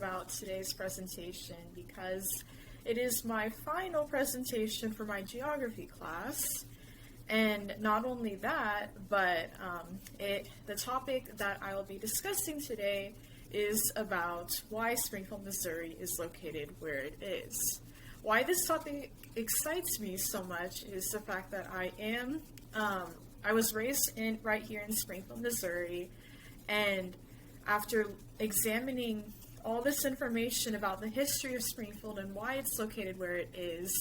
about today's presentation because it is my final presentation for my geography class. And not only that, but the topic that I will be discussing today is about why Springfield, Missouri is located where it is. Why this topic excites me so much is the fact that I was raised right here in Springfield, Missouri, and after examining all this information about the history of Springfield and why it's located where it is,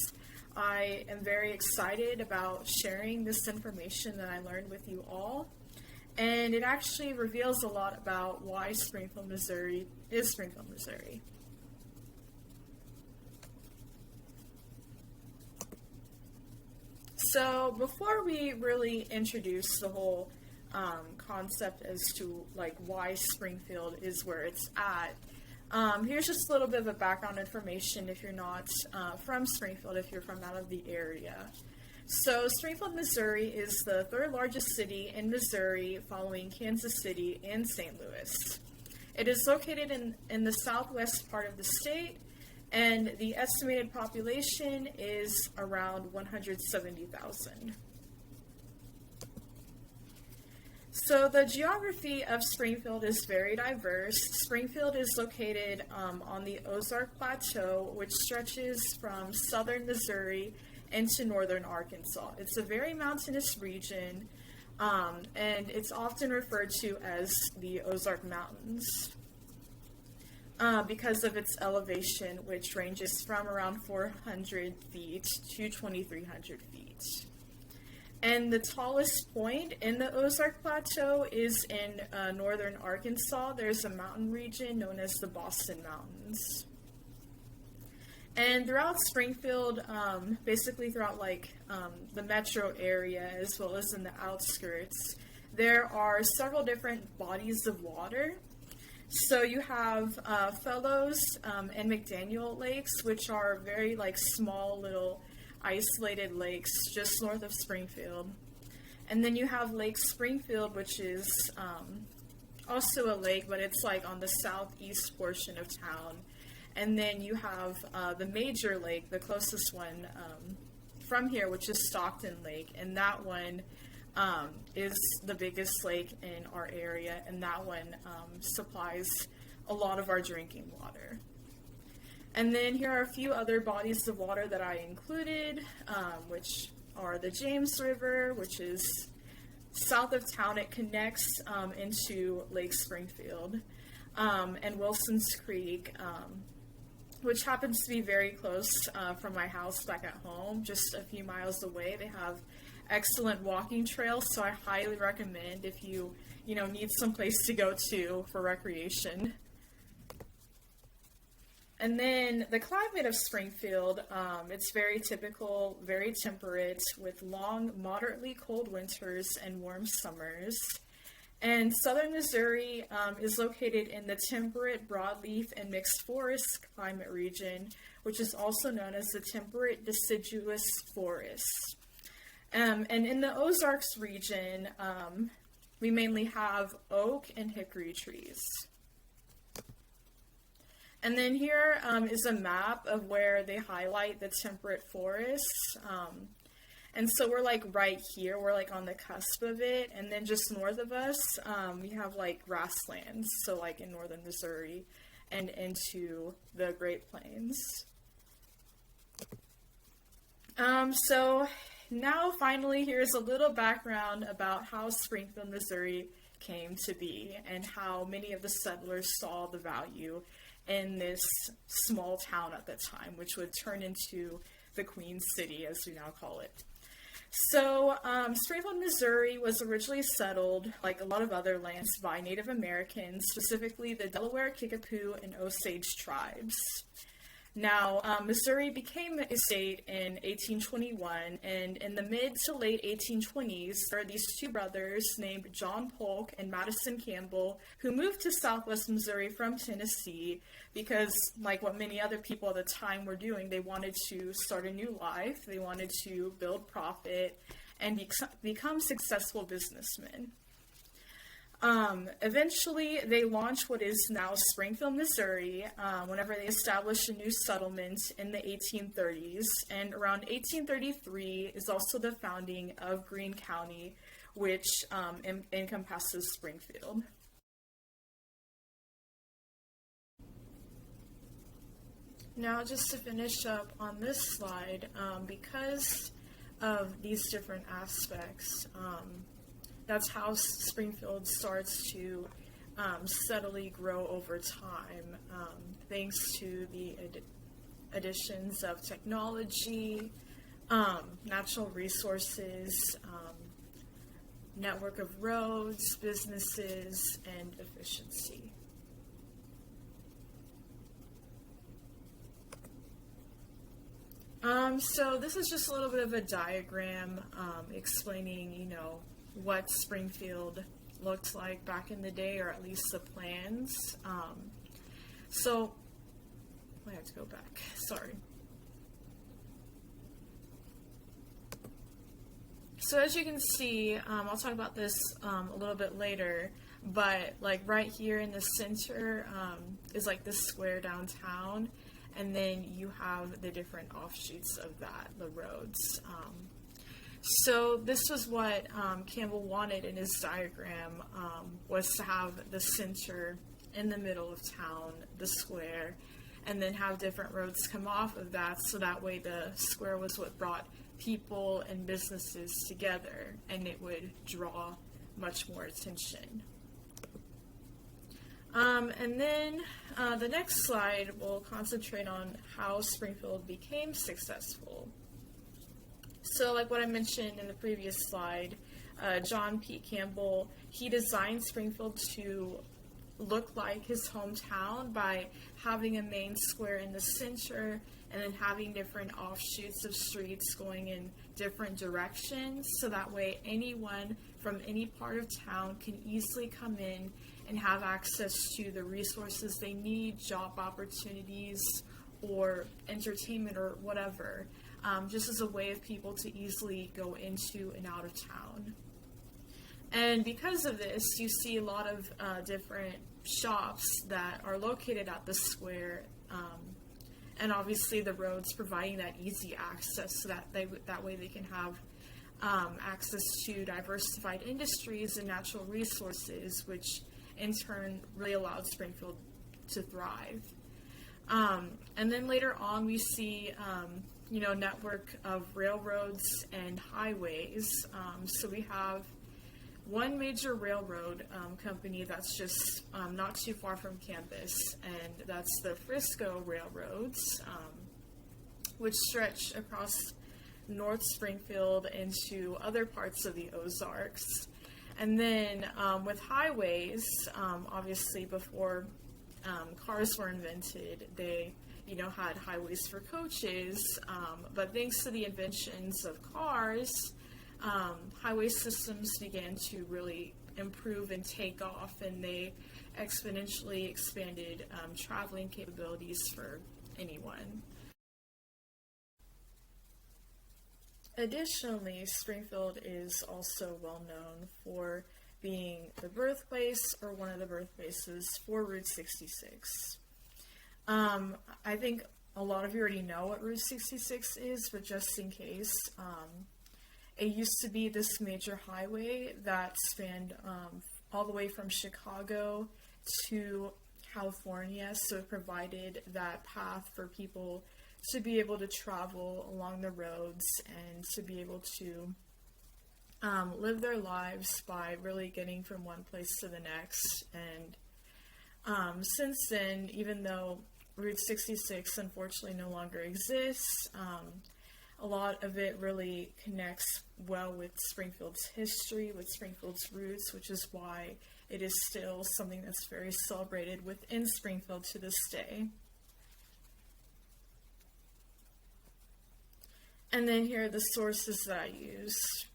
I am very excited about sharing this information that I learned with you all. And it actually reveals a lot about why Springfield, Missouri is Springfield, Missouri. So before we really introduce the whole concept as to why Springfield is where it's at, here's just a little bit of a background information if you're not from Springfield, if you're from out of the area. So Springfield, Missouri is the third largest city in Missouri following Kansas City and St. Louis. It is located in the southwest part of the state, and the estimated population is around 170,000. So the geography of Springfield is very diverse. Springfield is located on the Ozark Plateau, which stretches from southern Missouri into northern Arkansas. It's a very mountainous region, and it's often referred to as the Ozark Mountains because of its elevation, which ranges from around 400 feet to 2,300 feet. And the tallest point in the Ozark Plateau is in northern Arkansas. There's a mountain region known as the Boston Mountains. And throughout Springfield, basically throughout the metro area as well as in the outskirts, there are several different bodies of water. So you have Fellows and McDaniel Lakes, which are very small little isolated lakes just north of Springfield. And then you have Lake Springfield, which is also a lake, but it's on the southeast portion of town. And then you have the major lake, the closest one from here, which is Stockton Lake, and that one is the biggest lake in our area, and that one supplies a lot of our drinking water. And then here are a few other bodies of water that I included, which are the James River, which is south of town. It connects into Lake Springfield, and Wilson's Creek, which happens to be very close from my house back at home, just a few miles away. They have excellent walking trails, so I highly recommend if you need some place to go to for recreation. And then the climate of Springfield, it's very typical, very temperate, with long, moderately cold winters and warm summers. And southern Missouri is located in the temperate broadleaf and mixed forest climate region, which is also known as the temperate deciduous forest. And in the Ozarks region, we mainly have oak and hickory trees. And then here is a map of where they highlight the temperate forests. And so we're right here, we're on the cusp of it. And then just north of us, we have grasslands, so in northern Missouri and into the Great Plains. So now finally, here's a little background about how Springfield, Missouri came to be and how many of the settlers saw the value in this small town at the time, which would turn into the Queen City, as we now call it. So Springfield, Missouri was originally settled, like a lot of other lands, by Native Americans, specifically the Delaware, Kickapoo, and Osage tribes. Now, Missouri became a state in 1821, and in the mid to late 1820s, there are these two brothers named John Polk and Madison Campbell who moved to southwest Missouri from Tennessee because, like what many other people at the time were doing, they wanted to start a new life, they wanted to build profit, and become successful businessmen. Eventually, they launched what is now Springfield, Missouri, whenever they established a new settlement in the 1830s. And around 1833 is also the founding of Greene County, which encompasses Springfield. Now, just to finish up on this slide, because of these different aspects, that's how Springfield starts to steadily grow over time, thanks to the additions of technology, natural resources, network of roads, businesses, and efficiency. So this is just a little bit of a diagram explaining, what Springfield looked like back in the day, or at least the plans. So I have to go back. Sorry. So as you can see, I'll talk about this a little bit later, but like right here in the center is like this square downtown. And then you have the different offshoots of that, the roads. So this was what Campbell wanted in his diagram, was to have the center in the middle of town, the square, and then have different roads come off of that, so that way the square was what brought people and businesses together, and it would draw much more attention. And then the next slide will concentrate on how Springfield became successful. So like what I mentioned in the previous slide, John P. Campbell, he designed Springfield to look like his hometown by having a main square in the center and then having different offshoots of streets going in different directions, so that way anyone from any part of town can easily come in and have access to the resources they need, job opportunities, or entertainment or whatever, just as a way of people to easily go into and out of town. And because of this, you see a lot of different shops that are located at the square, and obviously the roads providing that easy access, so that way they can have access to diversified industries and natural resources, which in turn really allowed Springfield to thrive. And then later on we see network of railroads and highways. So we have one major railroad company that's just not too far from campus, and that's the Frisco Railroads, which stretch across North Springfield into other parts of the Ozarks. And then with highways, obviously before cars were invented, they had highways for coaches, but thanks to the inventions of cars, highway systems began to really improve and take off, and they exponentially expanded traveling capabilities for anyone. Additionally, Springfield is also well known for being the birthplace, or one of the birthplaces, for Route 66. I think a lot of you already know what Route 66 is, but just in case, it used to be this major highway that spanned all the way from Chicago to California, so it provided that path for people to be able to travel along the roads and to be able to live their lives by really getting from one place to the next. And since then, even though Route 66 unfortunately no longer exists, a lot of it really connects well with Springfield's history, with Springfield's roots, which is why it is still something that's very celebrated within Springfield to this day. And then here are the sources that I used.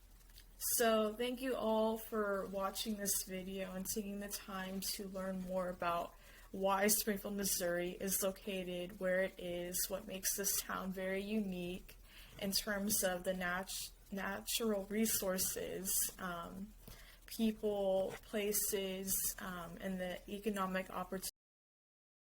So thank you all for watching this video and taking the time to learn more about why Springfield, Missouri is located where it is, what makes this town very unique in terms of the natural resources, people, places, and the economic opportunities